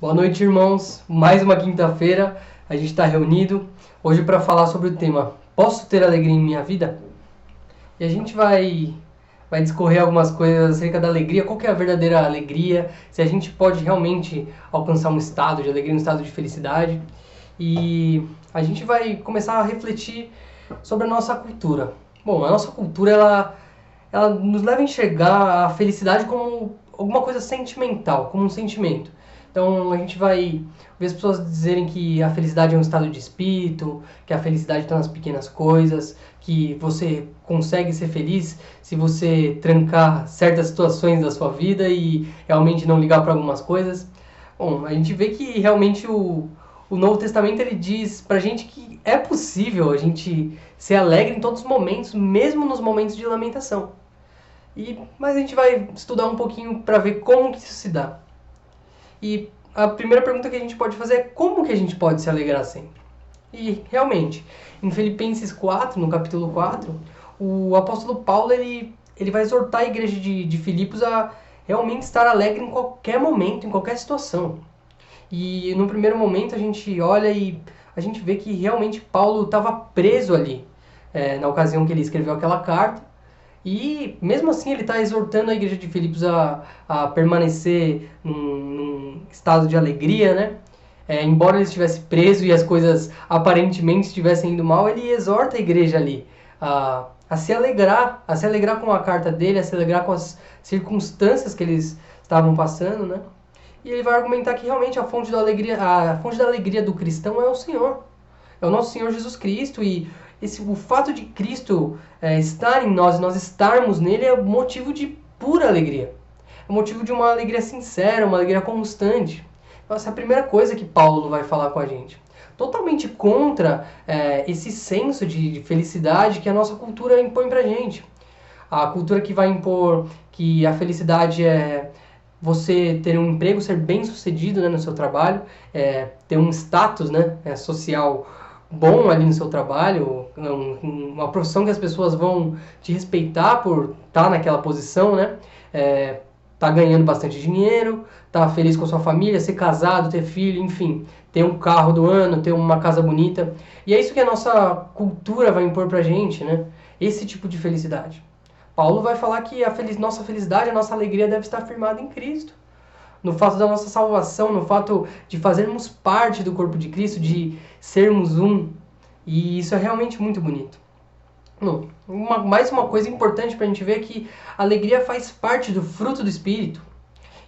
Boa noite, irmãos. Mais uma quinta-feira, a gente está reunido hoje para falar sobre o tema Posso ter alegria em minha vida? E a gente vai discorrer algumas coisas acerca da alegria, qual que é a verdadeira alegria, se a gente pode realmente alcançar um estado de alegria, um estado de felicidade. E a gente vai começar a refletir sobre a nossa cultura. Bom, a nossa cultura, ela nos leva a enxergar a felicidade como alguma coisa sentimental, como um sentimento. Então a gente vai ver as pessoas dizerem que a felicidade é um estado de espírito, que a felicidade está nas pequenas coisas, que você consegue ser feliz se você trancar certas situações da sua vida e realmente não ligar para algumas coisas. Bom, a gente vê que realmente o Novo Testamento ele diz pra gente que é possível a gente ser alegre em todos os momentos, mesmo nos momentos de lamentação. Mas a gente vai estudar um pouquinho para ver como que isso se dá. E a primeira pergunta que a gente pode fazer é como que a gente pode se alegrar sempre? E realmente, em Filipenses 4, no capítulo 4, o apóstolo Paulo ele vai exortar a igreja de Filipos a realmente estar alegre em qualquer momento, em qualquer situação. E no primeiro momento a gente olha e a gente vê que realmente Paulo estava preso ali, na ocasião que ele escreveu aquela carta. E mesmo assim ele está exortando a igreja de Filipos a permanecer num estado de alegria, né? Embora ele estivesse preso e as coisas aparentemente estivessem indo mal, ele exorta a igreja ali a se alegrar com a carta dele, a se alegrar com as circunstâncias que eles estavam passando, né? E ele vai argumentar que realmente a fonte da alegria do cristão é o Senhor. É o nosso Senhor Jesus Cristo e o fato de Cristo estar em nós e nós estarmos nele é motivo de pura alegria. É motivo de uma alegria sincera, uma alegria constante. Então, essa é a primeira coisa que Paulo vai falar com a gente. Totalmente contra esse senso de felicidade que a nossa cultura impõe pra gente. A cultura que vai impor que a felicidade é você ter um emprego, ser bem sucedido, né, no seu trabalho, ter um status, né, social bom ali no seu trabalho, uma profissão que as pessoas vão te respeitar por estar naquela posição, né? Tá ganhando bastante dinheiro, tá feliz com a sua família, ser casado, ter filho, enfim, ter um carro do ano, ter uma casa bonita. E é isso que a nossa cultura vai impor pra gente, né? Esse tipo de felicidade. Paulo vai falar que nossa felicidade, a nossa alegria deve estar firmada em Cristo. No fato da nossa salvação, no fato de fazermos parte do corpo de Cristo, de sermos um. E isso é realmente muito bonito. Mais uma coisa importante para a gente ver é que a alegria faz parte do fruto do Espírito.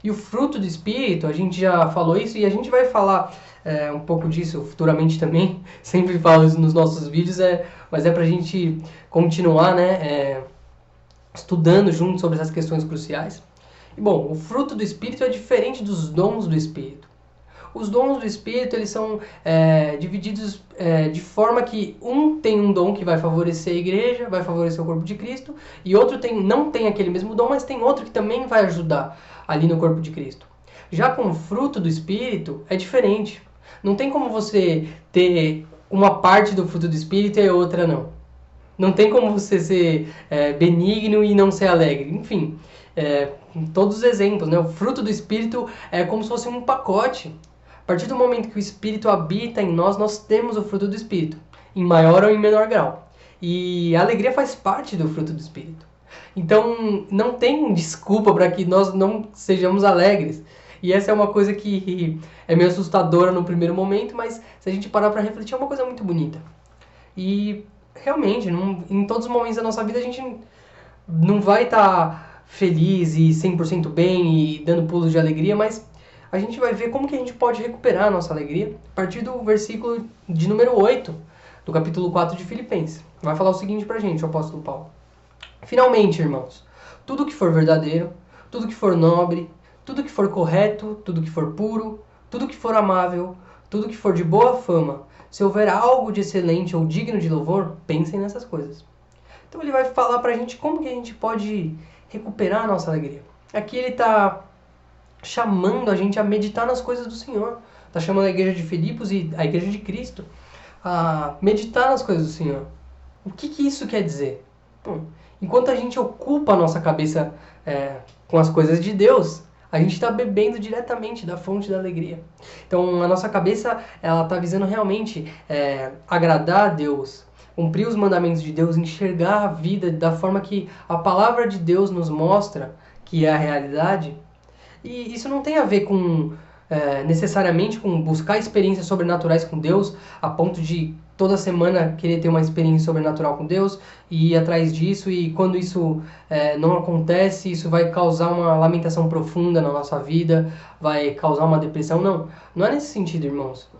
E o fruto do Espírito, a gente já falou isso e a gente vai falar um pouco disso futuramente também. Sempre falo isso nos nossos vídeos, mas é para a gente continuar, né, estudando junto sobre essas questões cruciais. E bom, o fruto do Espírito é diferente dos dons do Espírito. Os dons do Espírito eles são divididos de forma que um tem um dom que vai favorecer a igreja, vai favorecer o corpo de Cristo, e outro não tem aquele mesmo dom, mas tem outro que também vai ajudar ali no corpo de Cristo. Já com o fruto do Espírito é diferente. Não tem como você ter uma parte do fruto do Espírito e outra não. Não tem como você ser benigno e não ser alegre. Enfim, todos os exemplos, né? O fruto do Espírito é como se fosse um pacote. A partir do momento que o Espírito habita em nós, nós temos o fruto do Espírito, em maior ou em menor grau. E a alegria faz parte do fruto do Espírito. Então, não tem desculpa para que nós não sejamos alegres. E essa é uma coisa que é meio assustadora no primeiro momento, mas se a gente parar para refletir, é uma coisa muito bonita. E realmente, em todos os momentos da nossa vida, a gente não vai estar feliz e 100% bem e dando pulos de alegria, mas a gente vai ver como que a gente pode recuperar a nossa alegria a partir do versículo de número 8 do capítulo 4 de Filipenses. Vai falar o seguinte pra gente, o apóstolo Paulo. Finalmente, irmãos, tudo que for verdadeiro, tudo que for nobre, tudo que for correto, tudo que for puro, tudo que for amável, tudo que for de boa fama, se houver algo de excelente ou digno de louvor, pensem nessas coisas. Então ele vai falar pra gente como que a gente pode recuperar a nossa alegria. Aqui ele está chamando a gente a meditar nas coisas do Senhor. Está chamando a igreja de Filipos e a igreja de Cristo a meditar nas coisas do Senhor. O que isso quer dizer? Bom, enquanto a gente ocupa a nossa cabeça com as coisas de Deus, A gente está bebendo diretamente da fonte da alegria. Então, a nossa cabeça, ela está visando realmente agradar a Deus, cumprir os mandamentos de Deus, enxergar a vida da forma que a palavra de Deus nos mostra que é a realidade. E isso não tem a ver com necessariamente com buscar experiências sobrenaturais com Deus, a ponto de toda semana querer ter uma experiência sobrenatural com Deus e ir atrás disso, e quando isso não acontece, isso vai causar uma lamentação profunda na nossa vida, vai causar uma depressão. Não é nesse sentido, irmãos.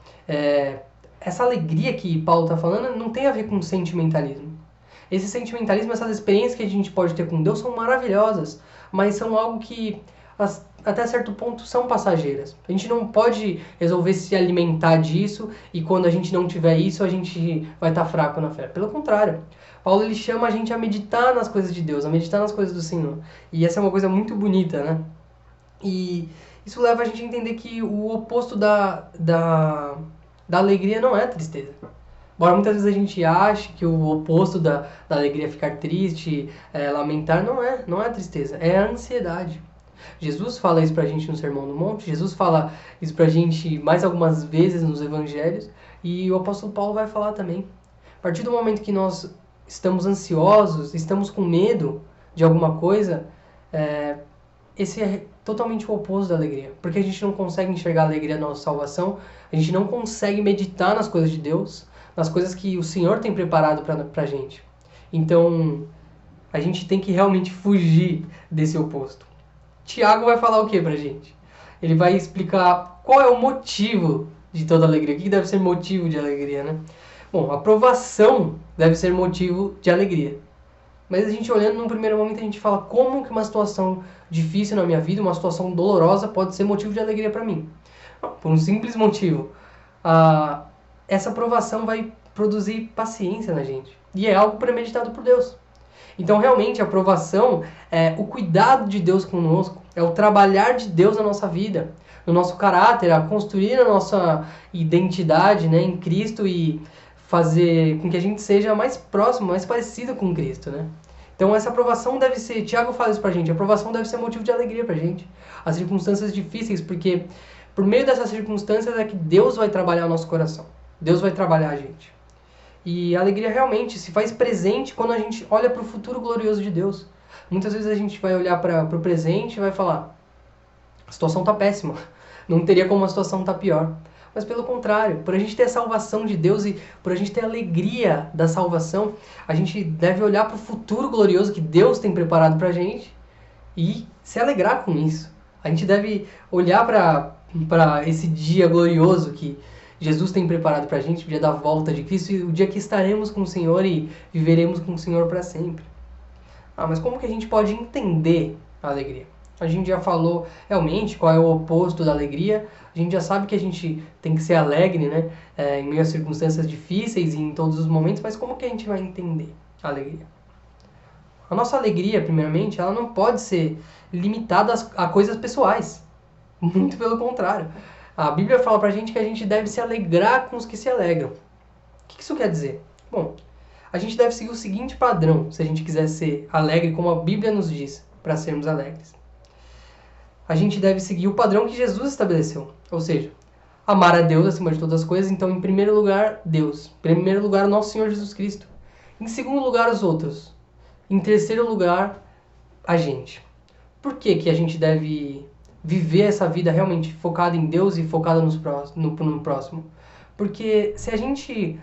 Essa alegria que Paulo está falando não tem a ver com sentimentalismo. Esse sentimentalismo, essas experiências que a gente pode ter com Deus são maravilhosas, mas são algo que até certo ponto são passageiras. A gente não pode resolver se alimentar disso e quando a gente não tiver isso a gente vai estar fraco na fé. Pelo contrário, Paulo ele chama a gente a meditar nas coisas de Deus, a meditar nas coisas do Senhor. E essa é uma coisa muito bonita, né? E isso leva a gente a entender que o oposto da alegria não é a tristeza. Embora muitas vezes a gente ache que o oposto da alegria é ficar triste, lamentar, não é a tristeza, é a ansiedade. Jesus fala isso pra gente no Sermão do Monte, Jesus fala isso pra gente mais algumas vezes nos Evangelhos, e o apóstolo Paulo vai falar também. A partir do momento que nós estamos ansiosos, estamos com medo de alguma coisa, esse é totalmente o oposto da alegria, porque a gente não consegue enxergar a alegria da nossa salvação, a gente não consegue meditar nas coisas de Deus, nas coisas que o Senhor tem preparado pra gente. Então, a gente tem que realmente fugir desse oposto. Tiago vai falar o que pra gente? Ele vai explicar qual é o motivo de toda alegria. O que deve ser motivo de alegria, né? Bom, a aprovação deve ser motivo de alegria. Mas a gente olhando num primeiro momento, a gente fala como que uma situação difícil na minha vida, uma situação dolorosa, pode ser motivo de alegria para mim. Por um simples motivo. Essa aprovação vai produzir paciência na gente. E é algo premeditado por Deus. Então, realmente, a aprovação é o cuidado de Deus conosco, é o trabalhar de Deus na nossa vida, no nosso caráter, a construir a nossa identidade, né, em Cristo e fazer com que a gente seja mais próximo, mais parecido com Cristo, né? Então, essa aprovação deve ser, Tiago fala isso pra gente, a aprovação deve ser motivo de alegria pra gente. As circunstâncias difíceis, porque por meio dessas circunstâncias é que Deus vai trabalhar o nosso coração, Deus vai trabalhar a gente. E a alegria realmente se faz presente quando a gente olha para o futuro glorioso de Deus. Muitas vezes a gente vai olhar para o presente e vai falar: a situação está péssima, não teria como a situação estar pior. Mas pelo contrário, por a gente ter a salvação de Deus e por a gente ter a alegria da salvação, a gente deve olhar para o futuro glorioso que Deus tem preparado para a gente e se alegrar com isso. A gente deve olhar para esse dia glorioso que Jesus tem preparado para a gente, o dia da volta de Cristo e o dia que estaremos com o Senhor e viveremos com o Senhor para sempre. Mas como que a gente pode entender a alegria? A gente já falou realmente qual é o oposto da alegria, a gente já sabe que a gente tem que ser alegre, né? Em meio a circunstâncias difíceis e em todos os momentos, mas como que a gente vai entender a alegria? A nossa alegria, primeiramente, ela não pode ser limitada a coisas pessoais. Muito pelo contrário. A Bíblia fala pra gente que a gente deve se alegrar com os que se alegram. O que isso quer dizer? Bom, a gente deve seguir o seguinte padrão, se a gente quiser ser alegre como a Bíblia nos diz, para sermos alegres. A gente deve seguir o padrão que Jesus estabeleceu, ou seja, amar a Deus acima de todas as coisas. Então, em primeiro lugar, Deus. Em primeiro lugar, o nosso Senhor Jesus Cristo. Em segundo lugar, os outros. Em terceiro lugar, a gente. Por que que a gente deve viver essa vida realmente focada em Deus e focada no próximo? Porque se a gente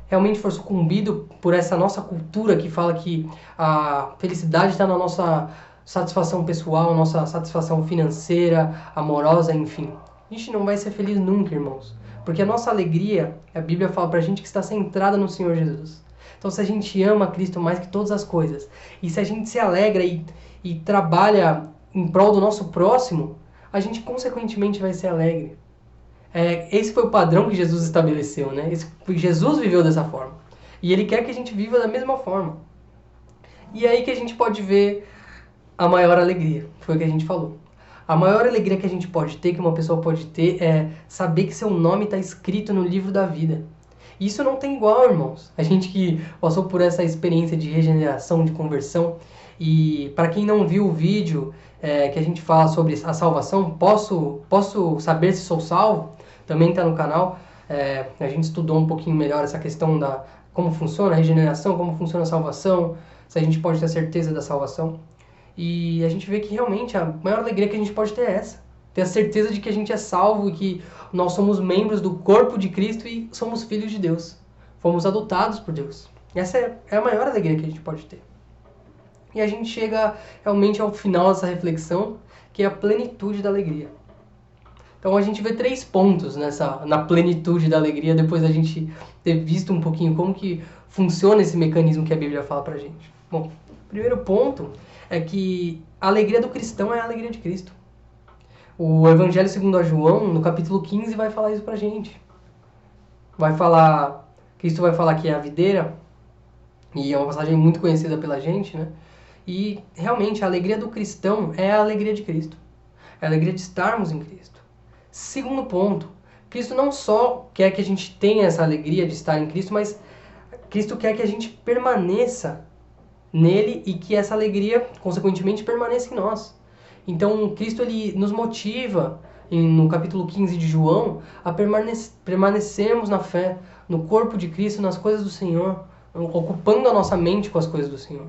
realmente for sucumbido por essa nossa cultura que fala que a felicidade está na nossa satisfação pessoal, nossa satisfação financeira, amorosa, enfim, a gente não vai ser feliz nunca, irmãos. Porque a nossa alegria, a Bíblia fala pra gente que está centrada no Senhor Jesus. Então, se a gente ama Cristo mais que todas as coisas, e se a gente se alegra e trabalha em prol do nosso próximo, a gente consequentemente vai ser alegre. Esse foi o padrão que Jesus estabeleceu, né? Jesus viveu dessa forma. E Ele quer que a gente viva da mesma forma. E é aí que a gente pode ver a maior alegria, foi o que a gente falou. A maior alegria que a gente pode ter, que uma pessoa pode ter, é saber que seu nome está escrito no livro da vida. E isso não tem igual, irmãos. A gente que passou por essa experiência de regeneração, de conversão, e para quem não viu o vídeo, que a gente fala sobre a salvação, posso saber se sou salvo, também está no canal. A gente estudou um pouquinho melhor essa questão da como funciona a regeneração, como funciona a salvação, se a gente pode ter certeza da salvação. E a gente vê que realmente a maior alegria que a gente pode ter é essa. Ter a certeza de que a gente é salvo e que nós somos membros do corpo de Cristo e somos filhos de Deus. Fomos adotados por Deus. Essa é a maior alegria que a gente pode ter. E a gente chega realmente ao final dessa reflexão, que é a plenitude da alegria. Então a gente vê 3 pontos na plenitude da alegria, depois da gente ter visto um pouquinho como que funciona esse mecanismo que a Bíblia fala pra gente. Bom, o primeiro ponto é que a alegria do cristão é a alegria de Cristo. O Evangelho segundo a João, no capítulo 15, vai falar isso pra gente. Cristo vai falar que é a videira, e é uma passagem muito conhecida pela gente, né? E realmente a alegria do cristão é a alegria de Cristo. É a alegria de estarmos em Cristo. Segundo ponto, Cristo não só quer que a gente tenha essa alegria de estar em Cristo, mas Cristo quer que a gente permaneça nele e que essa alegria, consequentemente, permaneça em nós. Então, Cristo ele nos motiva, no capítulo 15 de João, a permanecermos na fé, no corpo de Cristo, nas coisas do Senhor, ocupando a nossa mente com as coisas do Senhor.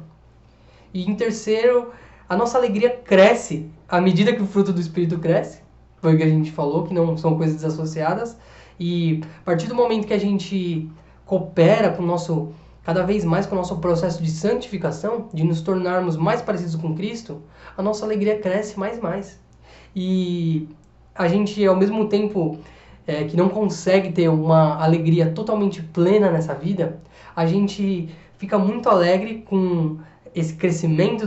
E em terceiro, a nossa alegria cresce à medida que o fruto do Espírito cresce. Foi o que a gente falou, que não são coisas desassociadas. E a partir do momento que a gente coopera com o nosso, cada vez mais com o nosso processo de santificação, de nos tornarmos mais parecidos com Cristo, a nossa alegria cresce mais e mais. E a gente, ao mesmo tempo que não consegue ter uma alegria totalmente plena nessa vida, a gente fica muito alegre com esse crescimento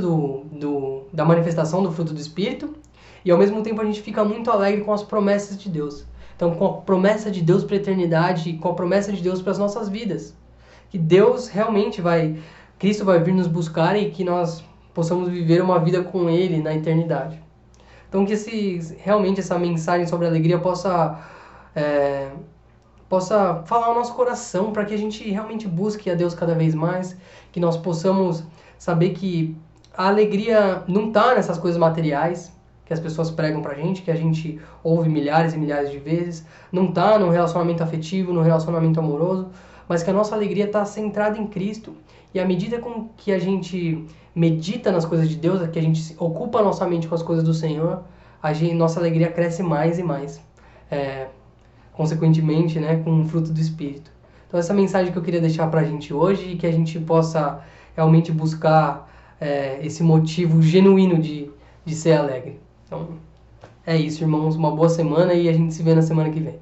da manifestação do fruto do Espírito, e ao mesmo tempo a gente fica muito alegre com as promessas de Deus. Então, com a promessa de Deus para a eternidade, com a promessa de Deus para as nossas vidas. Que Deus realmente Cristo vai vir nos buscar e que nós possamos viver uma vida com Ele na eternidade. Então, que realmente essa mensagem sobre alegria possa falar ao nosso coração, para que a gente realmente busque a Deus cada vez mais, que nós possamos saber que a alegria não está nessas coisas materiais que as pessoas pregam pra gente, que a gente ouve milhares e milhares de vezes, não está no relacionamento afetivo, no relacionamento amoroso, mas que a nossa alegria está centrada em Cristo, e à medida com que a gente medita nas coisas de Deus, que a gente ocupa a nossa mente com as coisas do Senhor, nossa alegria cresce mais e mais, consequentemente, né, com o fruto do Espírito. Então essa mensagem que eu queria deixar pra gente hoje, e que a gente possa realmente buscar esse motivo genuíno de ser alegre. Então, é isso, irmãos. Uma boa semana e a gente se vê na semana que vem.